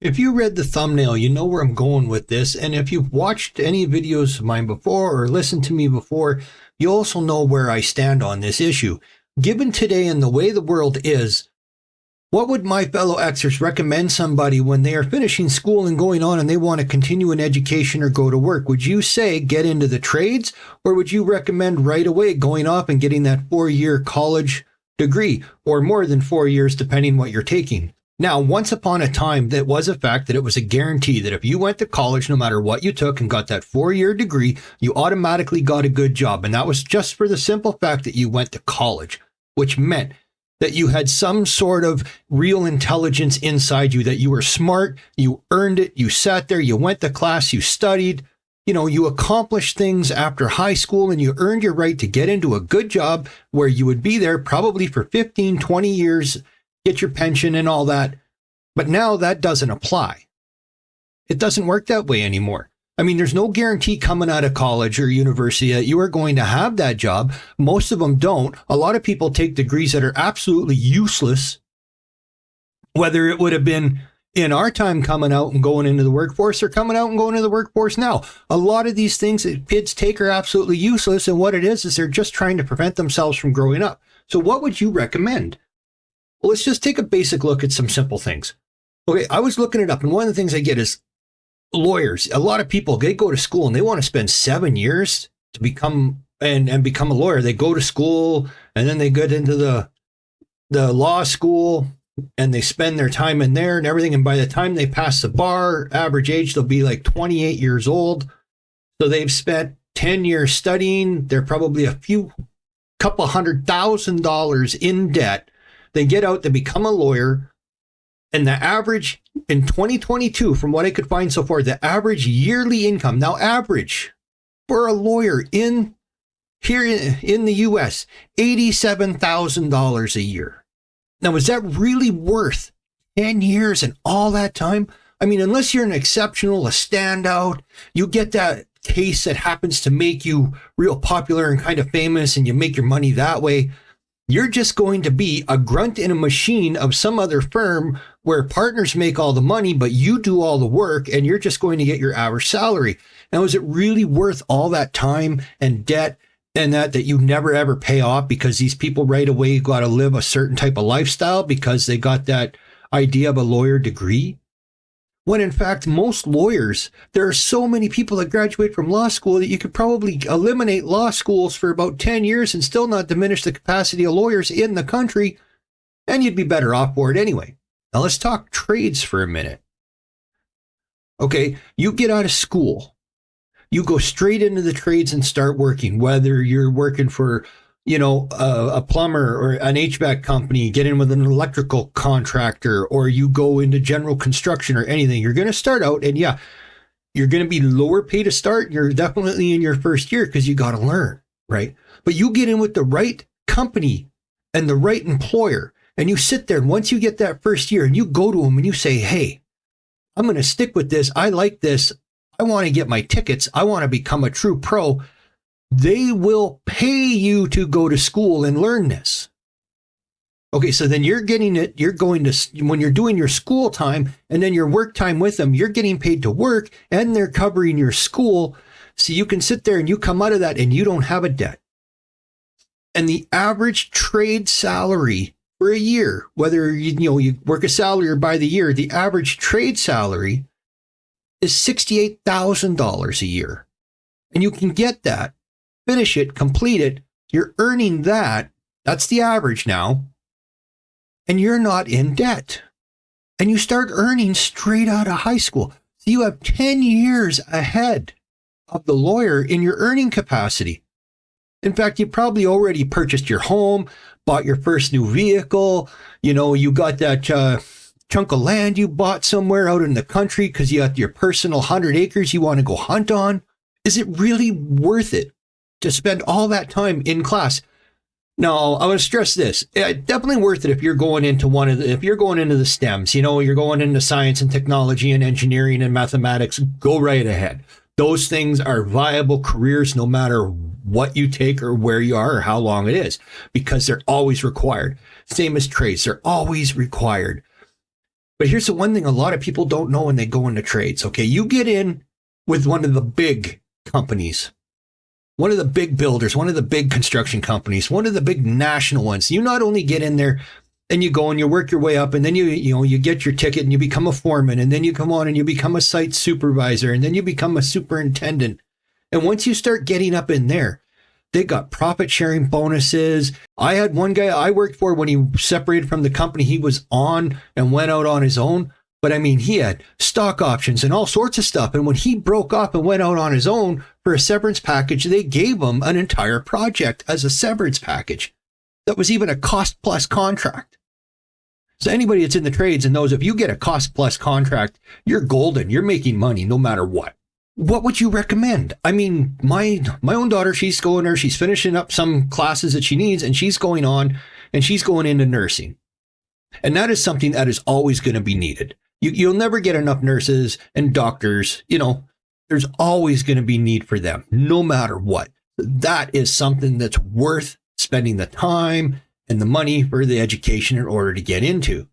If you read the thumbnail, you know where I'm going with this. And if you've watched any videos of mine before or listened to me before, you also know where I stand on this issue. Given today and the way the world is, what would my fellow Xers recommend somebody when they are finishing school and going on and they want to continue in education or go to work? Would you say get into the trades, or would you recommend right away going off and getting that 4-year college degree, or more than 4 years, depending what you're taking? Now, once upon a time, that was a fact that it was a guarantee that if you went to college, no matter what you took and got that 4-year degree, you automatically got a good job. And that was just for the simple fact that you went to college, which meant that you had some sort of real intelligence inside you, that you were smart, you earned it, you sat there, you went to class, you studied, you accomplished things after high school, and you earned your right to get into a good job where you would be there probably for 15, 20 years, get your pension and all that. But now that doesn't apply. It doesn't work that way anymore. I mean, there's no guarantee coming out of college or university that you are going to have that job. Most of them don't. A lot of people take degrees that are absolutely useless, whether it would have been in our time coming out and going into the workforce or coming out and going into the workforce now. A lot of these things that kids take are absolutely useless. And what it is they're just trying to prevent themselves from growing up. So what would you recommend? Well, let's just take a basic look at some simple things. Okay, I was looking it up, and one of the things I get is lawyers. A lot of people, they go to school and they want to spend 7 years to become and become a lawyer. They go to school and then they get into the law school and they spend their time in there and everything. And by the time they pass the bar, average age, they'll be like 28 years old. So they've spent 10 years studying. They're probably couple $100,000 in debt. They get out, they become a lawyer, and the average in 2022, from what I could find so far, the average yearly income, now average for a lawyer here in the US, $87,000 a year. Now, is that really worth 10 years and all that time? I mean, unless you're an exceptional, a standout, you get that case that happens to make you real popular and kind of famous and you make your money that way. You're just going to be a grunt in a machine of some other firm where partners make all the money, but you do all the work and you're just going to get your average salary. Now, is it really worth all that time and debt and that you never ever pay off because these people right away got to live a certain type of lifestyle because they got that idea of a lawyer degree? When in fact, most lawyers, there are so many people that graduate from law school that you could probably eliminate law schools for about 10 years and still not diminish the capacity of lawyers in the country, and you'd be better off for it anyway. Now let's talk trades for a minute. Okay, you get out of school, you go straight into the trades and start working, whether you're working for a plumber or an HVAC company, get in with an electrical contractor, or you go into general construction or anything. You're going to start out and you're going to be lower pay to start. You're definitely in your first year because you got to learn, right? But you get in with the right company and the right employer and you sit there. And once you get that first year and you go to them and you say, hey, I'm going to stick with this. I like this. I want to get my tickets. I want to become a true pro. They will pay you to go to school and learn this. Okay, so then you're getting it. You're going to, when you're doing your school time and then your work time with them, you're getting paid to work and they're covering your school. So you can sit there and you come out of that and you don't have a debt. And the average trade salary for a year, whether you work a salary or by the year, the average trade salary is $68,000 a year. And you can get that. Finish it, complete it, you're earning that. That's the average now. And you're not in debt. And you start earning straight out of high school. So you have 10 years ahead of the lawyer in your earning capacity. In fact, you probably already purchased your home, bought your first new vehicle. You got that chunk of land you bought somewhere out in the country because you got your personal 100 acres you want to go hunt on. Is it really worth it to spend all that time in class? No, I want to stress this. It's definitely worth it if you're going into if you're going into the STEMs, you're going into science and technology and engineering and mathematics, go right ahead. Those things are viable careers no matter what you take or where you are or how long it is, because they're always required. Same as trades, they're always required. But here's the one thing a lot of people don't know when they go into trades. Okay, you get in with one of the big companies, one of the big builders, one of the big construction companies, one of the big national ones. You not only get in there and you go and you work your way up, and then you get your ticket and you become a foreman, and then you come on and you become a site supervisor, and then you become a superintendent. And once you start getting up in there, they got profit sharing bonuses. I had one guy I worked for when he separated from the company he was on and went out on his own. But I mean, he had stock options and all sorts of stuff. And when he broke off and went out on his own for a severance package, they gave him an entire project as a severance package. That was even a cost plus contract. So anybody that's in the trades and knows if you get a cost plus contract, you're golden. You're making money no matter what. What would you recommend? I mean, my own daughter, she's going there. She's finishing up some classes that she needs, and she's going on and she's going into nursing. And that is something that is always going to be needed. You'll never get enough nurses and doctors. There's always going to be need for them, no matter what. That is something that's worth spending the time and the money for the education in order to get into.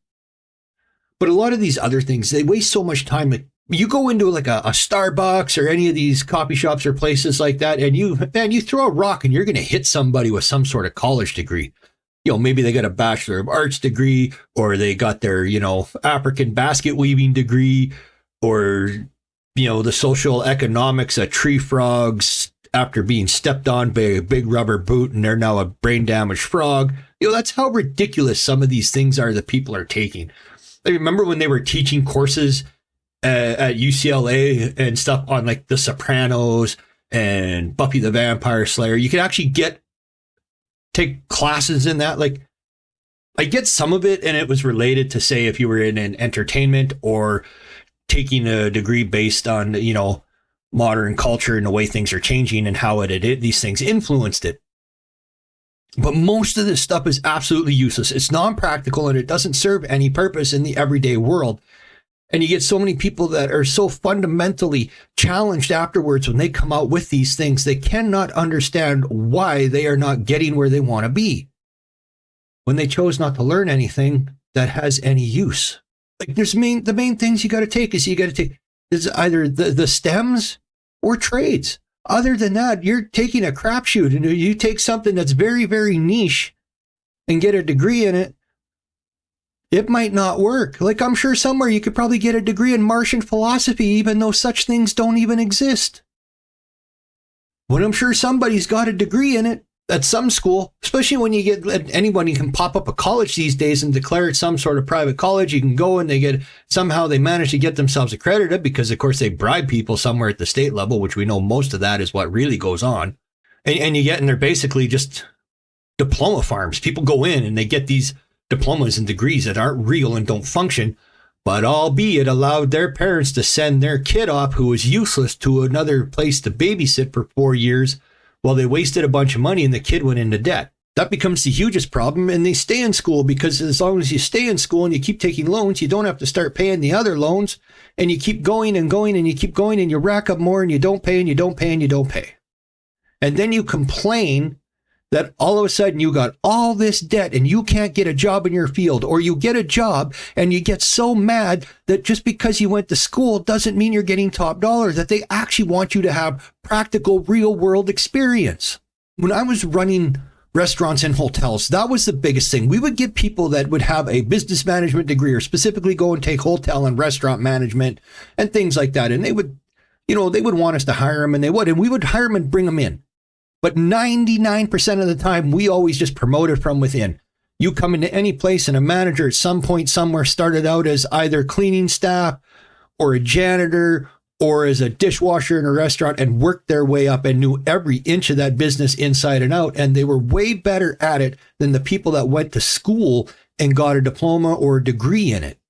But a lot of these other things, they waste so much time. You go into like a Starbucks or any of these coffee shops or places like that, and you throw a rock and you're going to hit somebody with some sort of college degree. Maybe they got a Bachelor of Arts degree, or they got their, African basket weaving degree, or, the social economics of tree frogs after being stepped on by a big rubber boot and they're now a brain damaged frog. That's how ridiculous some of these things are that people are taking. I remember when they were teaching courses at UCLA and stuff on like The Sopranos and Buffy the Vampire Slayer. You could actually take classes in that. Like, I get some of it, and it was related to, say, if you were in an entertainment or taking a degree based on, modern culture and the way things are changing and how these things influenced it. But most of this stuff is absolutely useless. It's non-practical, and it doesn't serve any purpose in the everyday world. And you get so many people that are so fundamentally challenged afterwards when they come out with these things, they cannot understand why they are not getting where they want to be when they chose not to learn anything that has any use. Like, the main things you got to take is either the stems or trades. Other than that, you're taking a crapshoot, and you take something that's very, very niche and get a degree in it. It might not work. Like, I'm sure somewhere you could probably get a degree in Martian philosophy, even though such things don't even exist. But I'm sure somebody's got a degree in it at some school, especially when you get anybody can pop up a college these days and declare it some sort of private college. You can go and somehow they manage to get themselves accredited because, of course, they bribe people somewhere at the state level, which we know most of that is what really goes on. And they're basically just diploma farms. People go in and they get these diplomas and degrees that aren't real and don't function, but albeit allowed their parents to send their kid off who was useless to another place to babysit for 4 years while they wasted a bunch of money and the kid went into debt. That becomes the hugest problem, and they stay in school because as long as you stay in school and you keep taking loans, you don't have to start paying the other loans, and you keep going and going and you keep going and you rack up more and you don't pay and you don't pay and you don't pay. And then you complain that all of a sudden you got all this debt and you can't get a job in your field, or you get a job and you get so mad that just because you went to school doesn't mean you're getting top dollar, that they actually want you to have practical real world experience. When I was running restaurants and hotels, that was the biggest thing. We would get people that would have a business management degree or specifically go and take hotel and restaurant management and things like that. And they would want us to hire them, and we would hire them and bring them in. But 99% of the time, we always just promoted from within. You come into any place and a manager at some point somewhere started out as either cleaning staff or a janitor or as a dishwasher in a restaurant and worked their way up and knew every inch of that business inside and out. And they were way better at it than the people that went to school and got a diploma or a degree in it.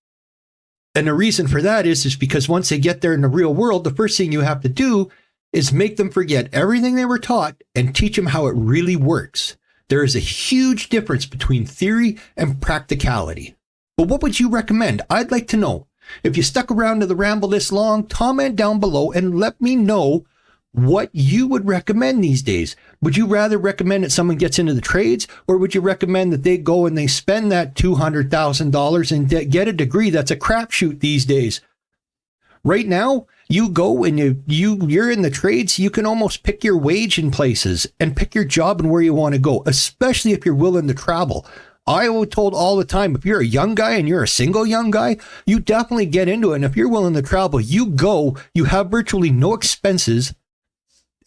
And the reason for that is because once they get there in the real world, the first thing you have to do is make them forget everything they were taught and teach them how it really works. There is a huge difference between theory and practicality. But what would you recommend? I'd like to know. If you stuck around to the ramble this long, comment down below and let me know what you would recommend these days. Would you rather recommend that someone gets into the trades, or would you recommend that they go and they spend that $200,000 and get a degree? That's a crapshoot these days. Right now, you go and you're in the trades, you can almost pick your wage in places and pick your job and where you want to go, especially if you're willing to travel. I was told all the time, if you're a young guy and you're a single young guy, you definitely get into it. And if you're willing to travel, you go, you have virtually no expenses.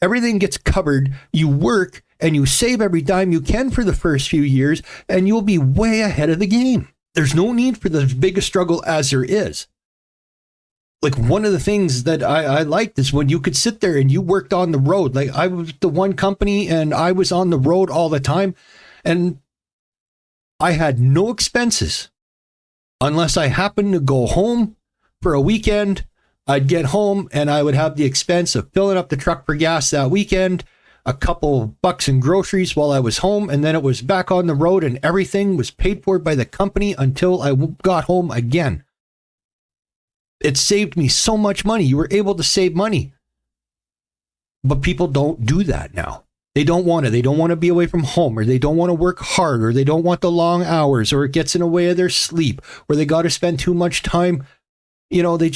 Everything gets covered. You work and you save every dime you can for the first few years, and you'll be way ahead of the game. There's no need for the biggest struggle as there is. Like, one of the things that I liked is when you could sit there and you worked on the road. Like, I was the one company and I was on the road all the time, and I had no expenses unless I happened to go home for a weekend. I'd get home and I would have the expense of filling up the truck for gas that weekend, a couple bucks in groceries while I was home, and then it was back on the road, and everything was paid for by the company until I got home again. It saved me so much money. You were able to save money. But people don't do that now. They don't want to. They don't want to be away from home, or they don't want to work hard, or they don't want the long hours, or it gets in the way of their sleep, or they got to spend too much time. You know, they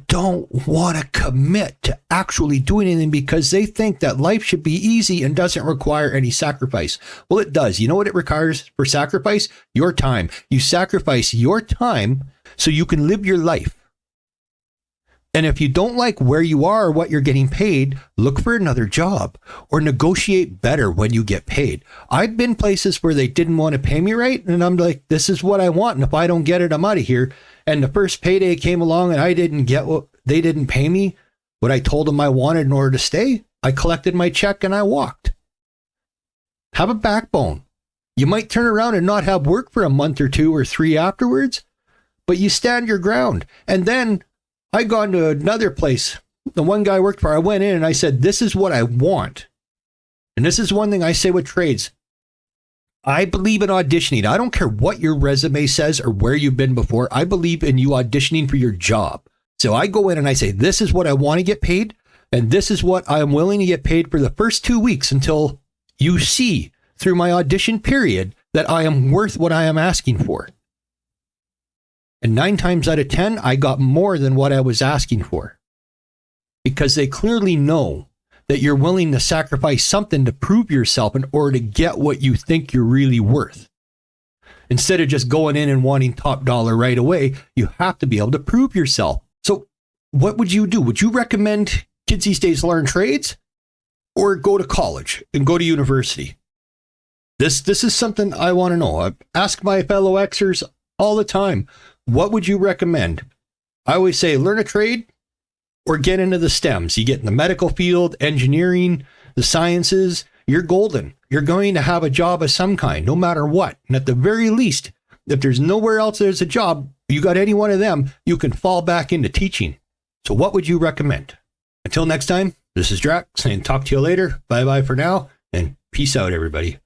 don't want to commit to actually doing anything because they think that life should be easy and doesn't require any sacrifice. Well, it does. You know what it requires for sacrifice? Your time. You sacrifice your time so you can live your life. And if you don't like where you are or what you're getting paid, look for another job or negotiate better when you get paid. I've been places where they didn't want to pay me right, and I'm like, this is what I want, and if I don't get it, I'm out of here. And the first payday came along and I didn't get they didn't pay me what I told them I wanted in order to stay. I collected my check and I walked. Have a backbone. You might turn around and not have work for a month or 2 or 3 afterwards, but you stand your ground. And then I gone to another place. The one guy I worked for, I went in and I said, this is what I want. And this is one thing I say with trades. I believe in auditioning. I don't care what your resume says or where you've been before. I believe in you auditioning for your job. So I go in and I say, this is what I want to get paid, and this is what I am willing to get paid for the first 2 weeks until you see through my audition period that I am worth what I am asking for. And 9 times out of 10, I got more than what I was asking for, because they clearly know that you're willing to sacrifice something to prove yourself in order to get what you think you're really worth. Instead of just going in and wanting top dollar right away, you have to be able to prove yourself. So what would you do? Would you recommend kids these days learn trades or go to college and go to university? This is something I want to know. I ask my fellow Xers all the time, what would you recommend? I always say learn a trade or get into the STEMs. You get in the medical field, engineering, the sciences, you're golden. You're going to have a job of some kind, no matter what. And at the very least, if there's nowhere else there's a job, you got any one of them, you can fall back into teaching. So what would you recommend? Until next time, this is Drax saying talk to you later. Bye-bye for now, and peace out, everybody.